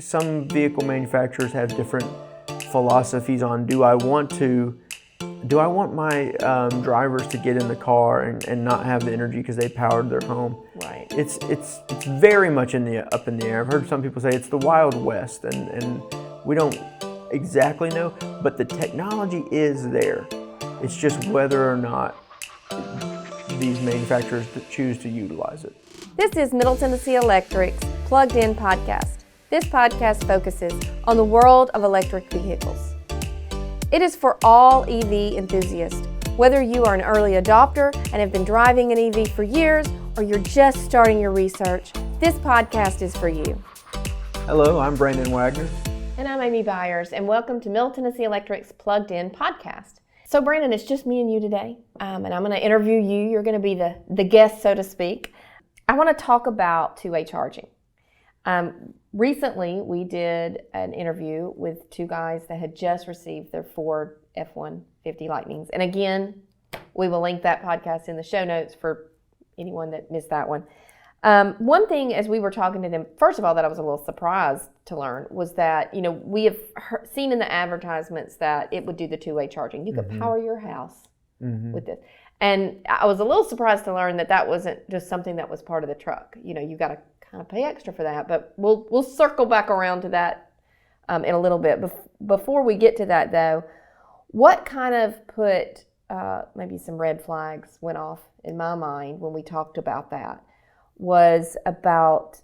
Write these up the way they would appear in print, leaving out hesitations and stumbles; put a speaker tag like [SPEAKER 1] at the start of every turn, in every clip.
[SPEAKER 1] some vehicle manufacturers have different philosophies on do I want my drivers to get in the car and not have the energy because they powered their home.
[SPEAKER 2] Right.
[SPEAKER 1] It's very much up in the air. I've heard some people say it's the Wild West, and we don't exactly know, but the technology is there. It's just whether or not these manufacturers choose to utilize it.
[SPEAKER 2] This is Middle Tennessee Electric's Plugged In podcast. This podcast focuses on the world of electric vehicles. It is for all EV enthusiasts, whether you are an early adopter and have been driving an EV for years, or you're just starting your research, this podcast is for you.
[SPEAKER 1] Hello, I'm Brandon Wagner.
[SPEAKER 2] And I'm Amy Byers, and welcome to Middle Tennessee Electric's Plugged In podcast. So Brandon, it's just me and you today, and I'm going to interview you. You're going to be the guest, so to speak. I want to talk about two-way charging. Recently, we did an interview with two guys that had just received their Ford F-150 Lightnings. And again, we will link that podcast in the show notes for anyone that missed that one. One thing as we were talking to them, first of all, that I was a little surprised to learn was that, we have seen in the advertisements that it would do the two-way charging. You could power your house with this. And I was a little surprised to learn that that wasn't just something that was part of the truck. You got to kind of pay extra for that, but we'll circle back around to that in a little bit. Before we get to that, though, what kind of put maybe some red flags went off in my mind when we talked about that was about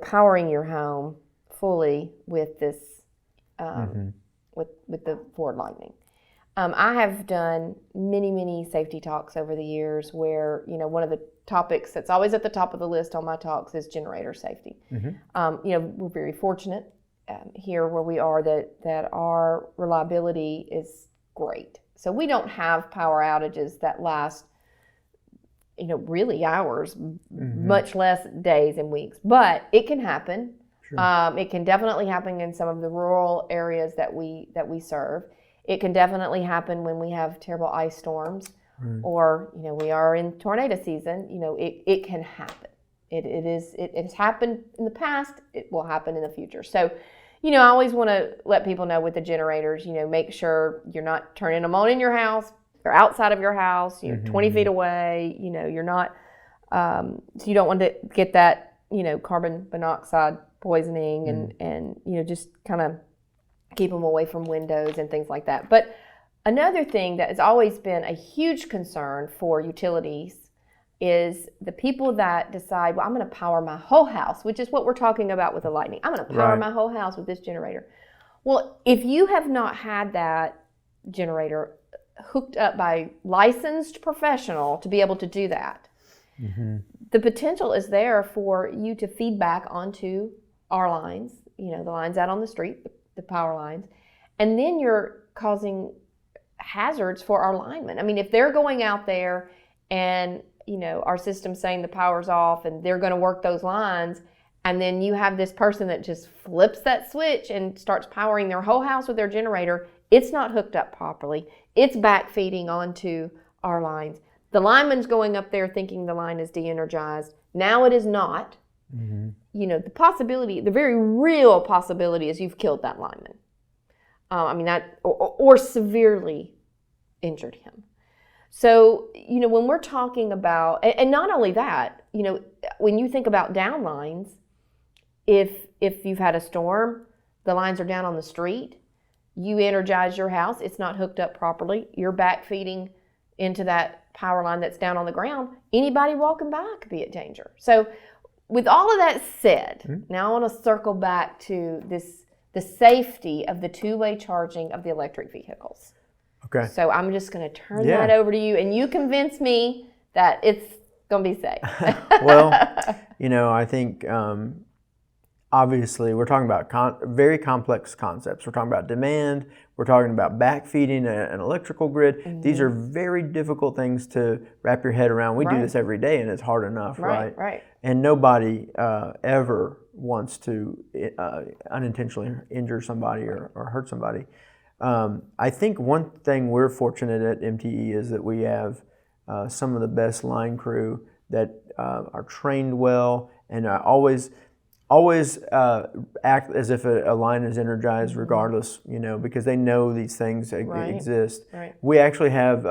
[SPEAKER 2] powering your home fully with this with the Ford Lightning. I have done many safety talks over the years where, one of the topics that's always at the top of the list on my talks is generator safety. We're very fortunate here where we are that our reliability is great. So we don't have power outages that last, really hours, much less days and weeks. But it can happen. Sure. It can definitely happen in some of the rural areas that we serve. It can definitely happen when we have terrible ice storms, or we are in tornado season. It can happen. It has happened in the past. It will happen in the future. So, I always want to let people know with the generators. Make sure you're not turning them on in your house or outside of your house. You're 20 feet away. You're not. So you don't want to get that carbon monoxide poisoning and just kind of keep them away from windows and things like that. But another thing that has always been a huge concern for utilities is the people that decide, well, I'm going to power my whole house, which is what we're talking about with the Lightning. I'm going to power my whole house with this generator. Well, if you have not had that generator hooked up by licensed professional to be able to do that, the potential is there for you to feed back onto our lines, the lines out on the street, the power lines, and then you're causing hazards for our linemen. I mean, if they're going out there and our system's saying the power's off and they're going to work those lines, and then you have this person that just flips that switch and starts powering their whole house with their generator, it's not hooked up properly. It's backfeeding onto our lines. The lineman's going up there thinking the line is de-energized. Now it is not. The possibility, the very real possibility is you've killed that lineman. Or severely injured him. So, when we're talking about, and not only that, when you think about down lines, if you've had a storm, the lines are down on the street, you energize your house, it's not hooked up properly, you're backfeeding into that power line that's down on the ground, anybody walking by could be at danger. So, with all of that said, now I want to circle back to the safety of the two-way charging of the electric vehicles.
[SPEAKER 1] Okay.
[SPEAKER 2] So I'm just going to turn that over to you, and you convince me that it's going to be safe.
[SPEAKER 1] Well, I think obviously we're talking about very complex concepts. We're talking about demand. We're talking about backfeeding an electrical grid. These are very difficult things to wrap your head around. We do this every day, and it's hard enough, right?
[SPEAKER 2] Right.
[SPEAKER 1] And nobody ever wants to unintentionally injure somebody or hurt somebody. I think one thing we're fortunate at MTE is that we have some of the best line crew that are trained well, and always act as if a line is energized regardless, because they know these things exist.
[SPEAKER 2] Right.
[SPEAKER 1] We actually have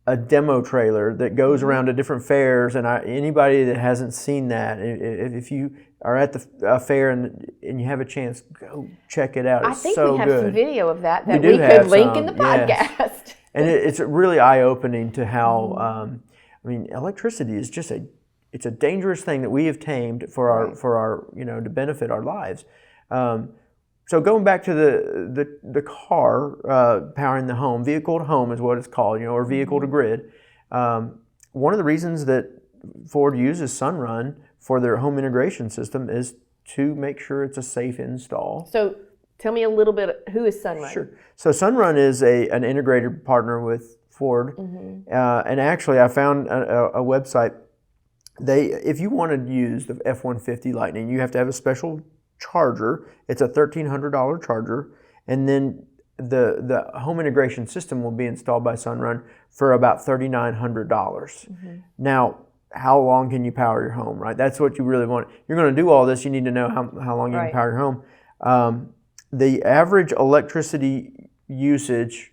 [SPEAKER 1] a demo trailer that goes around to different fairs, and anybody that hasn't seen that, if you are at the fair and you have a chance, go check it out. It's
[SPEAKER 2] I think
[SPEAKER 1] so
[SPEAKER 2] we have
[SPEAKER 1] good.
[SPEAKER 2] some video of that
[SPEAKER 1] We
[SPEAKER 2] we
[SPEAKER 1] do have
[SPEAKER 2] could link in
[SPEAKER 1] some,
[SPEAKER 2] the podcast.
[SPEAKER 1] yes. And it's really eye-opening to how, electricity is just it's a dangerous thing that we have tamed for our to benefit our lives. So going back to the car powering the home, vehicle to home is what it's called, or vehicle to grid. One of the reasons that Ford uses Sunrun for their home integration system is to make sure it's a safe install.
[SPEAKER 2] So tell me a little bit, who is Sunrun?
[SPEAKER 1] Sure. So Sunrun is an integrated partner with Ford. And actually I found a website. If you want to use the F-150 Lightning, you have to have a special charger. It's a $1,300 charger, and then the home integration system will be installed by Sunrun for about $3,900. Now, how long can you power your home, right? That's what you really want. You're going to do all this, you need to know how long you can power your home. The average electricity usage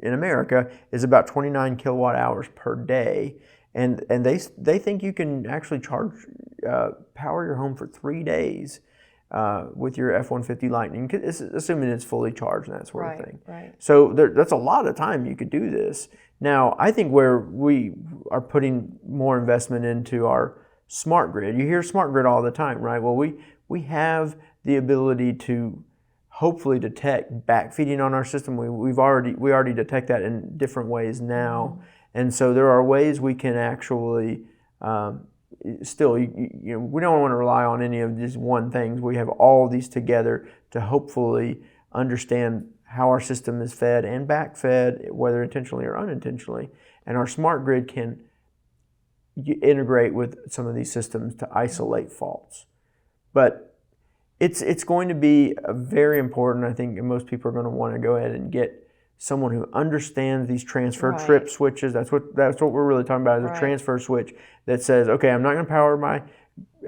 [SPEAKER 1] in America is about 29 kilowatt hours per day. And they think you can actually power your home for 3 days with your F-150 Lightning, assuming it's fully charged and that sort of thing.
[SPEAKER 2] Right.
[SPEAKER 1] So that's a lot of time you could do this. Now, I think where we are putting more investment into our smart grid. You hear smart grid all the time, right? Well, we have the ability to hopefully detect backfeeding on our system. We already detect that in different ways now. And so there are ways we can actually still, we don't want to rely on any of these one things. We have all of these together to hopefully understand how our system is fed and backfed, whether intentionally or unintentionally. And our smart grid can integrate with some of these systems to isolate faults. But it's going to be very important. I think most people are going to want to go ahead and get someone who understands these transfer trip switches. That's what we're really talking about, is a transfer switch that says, okay, I'm not going to power my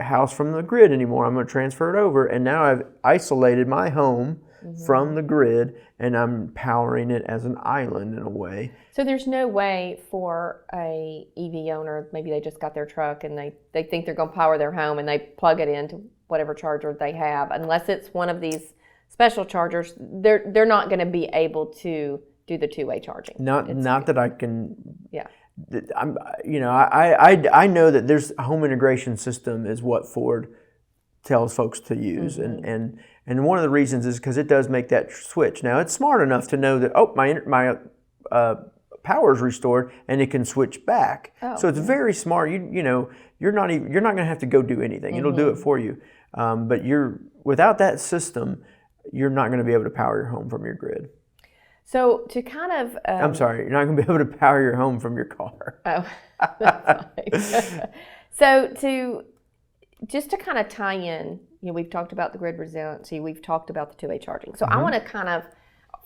[SPEAKER 1] house from the grid anymore. I'm going to transfer it over, and now I've isolated my home from the grid, and I'm powering it as an island in a way.
[SPEAKER 2] So there's no way for a EV owner, maybe they just got their truck and they think they're going to power their home and they plug it into whatever charger they have, unless it's one of these special chargers, they're not going to be able to do the two-way charging.
[SPEAKER 1] Not that I can.
[SPEAKER 2] Yeah.
[SPEAKER 1] I know that there's a home integration system is what Ford tells folks to use, and one of the reasons is because it does make that switch. Now it's smart enough to know that my power is restored and it can switch back. So it's very smart. You're not going to have to go do anything. It'll do it for you. But without that system, you're not going to be able to power your home from your grid.
[SPEAKER 2] So to kind of...
[SPEAKER 1] I'm sorry, you're not going to be able to power your home from your car.
[SPEAKER 2] Oh, that's fine. So just to kind of tie in, we've talked about the grid resiliency, we've talked about the two-way charging. So I want to kind of,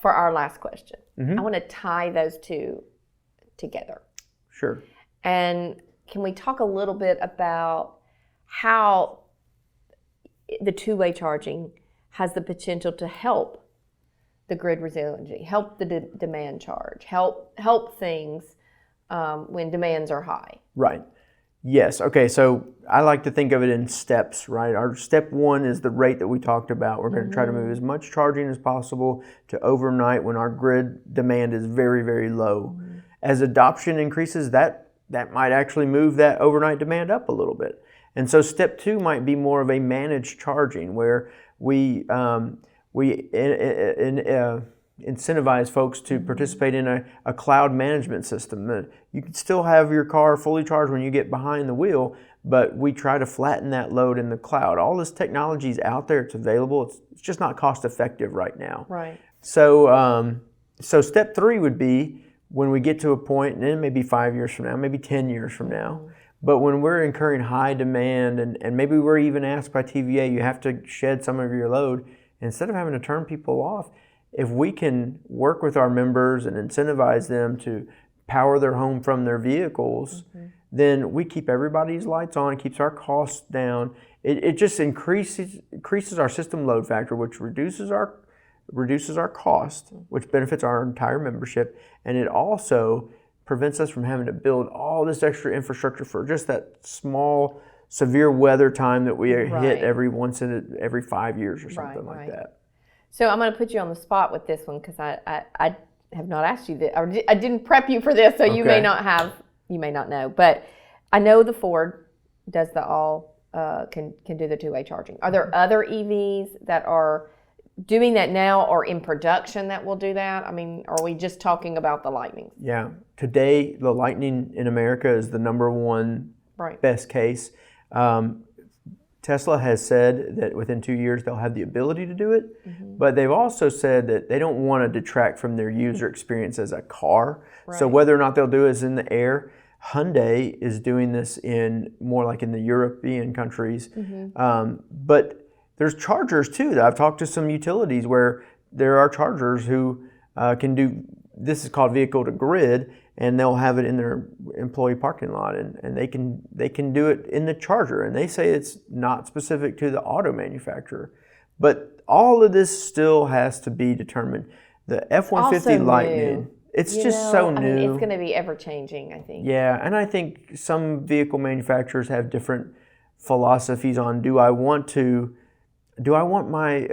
[SPEAKER 2] for our last question, I want to tie those two together.
[SPEAKER 1] Sure.
[SPEAKER 2] And can we talk a little bit about how the two-way charging has the potential to help the grid resiliency, help the demand charge, help things when demands are high? Right.
[SPEAKER 1] Yes. Okay. So I like to think of it in steps, right? Our step one is the rate that we talked about. We're going to try to move as much charging as possible to overnight when our grid demand is very, very low. As adoption increases, that might actually move that overnight demand up a little bit. And so step two might be more of a managed charging, where we incentivize folks to participate in a cloud management system. You can still have your car fully charged when you get behind the wheel, but we try to flatten that load in the cloud. All this technology is out there, it's available, it's just not cost effective right now.
[SPEAKER 2] Right.
[SPEAKER 1] So step three would be when we get to a point, and it may be 5 years from now, maybe 10 years from now, but when we're incurring high demand and maybe we're even asked by TVA, you have to shed some of your load, instead of having to turn people off, if we can work with our members and incentivize them to power their home from their vehicles, then we keep everybody's lights on, it keeps our costs down. It just increases our system load factor, which reduces our cost, which benefits our entire membership, and it also prevents us from having to build all this extra infrastructure for just that small, severe weather time that we hit every 5 years or something like that.
[SPEAKER 2] So I'm going to put you on the spot with this one because I have not asked you that, or I didn't prep you for this, so you may not know. But I know the Ford does the can do the two-way charging. Are there other EVs that are doing that now or in production that will do that? I mean, are we just talking about the Lightning?
[SPEAKER 1] Yeah. Today, the Lightning in America is the number one best case. Tesla has said that within 2 years they'll have the ability to do it, but they've also said that they don't want to detract from their user experience as a car. So whether or not they'll do it is in the air. Hyundai is doing this in more like in the European countries, but there's chargers too. I've talked to some utilities where there are chargers who can do, this is called vehicle to grid, and they'll have it in their employee parking lot, and they can do it in the charger, and they say it's not specific to the auto manufacturer. But all of this still has to be determined. The F-150 Lightning, it's just so new.
[SPEAKER 2] I mean, it's going to be ever changing, I think.
[SPEAKER 1] Yeah, and I think some vehicle manufacturers have different philosophies on, do I want my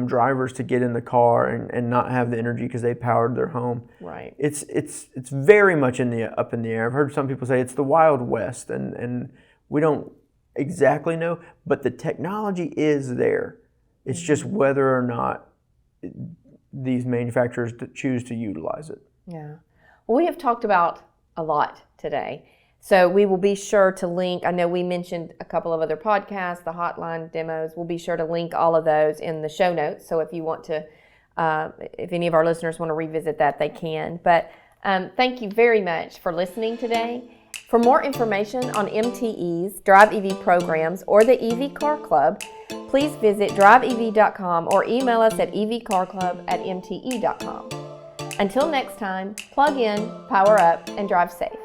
[SPEAKER 1] drivers to get in the car and not have the energy because they powered their home?
[SPEAKER 2] Right.
[SPEAKER 1] It's very much up in the air. I've heard some people say it's the Wild West, and we don't exactly know, but the technology is there. It's just whether or not these manufacturers choose to utilize it.
[SPEAKER 2] Yeah. Well, we have talked about a lot today. So we will be sure to link, I know we mentioned a couple of other podcasts, the hotline demos. We'll be sure to link all of those in the show notes. So if you want to, if any of our listeners want to revisit that, they can. But thank you very much for listening today. For more information on MTE's Drive EV programs or the EV Car Club, please visit driveev.com or email us at evcarclub@mte.com. Until next time, plug in, power up, and drive safe.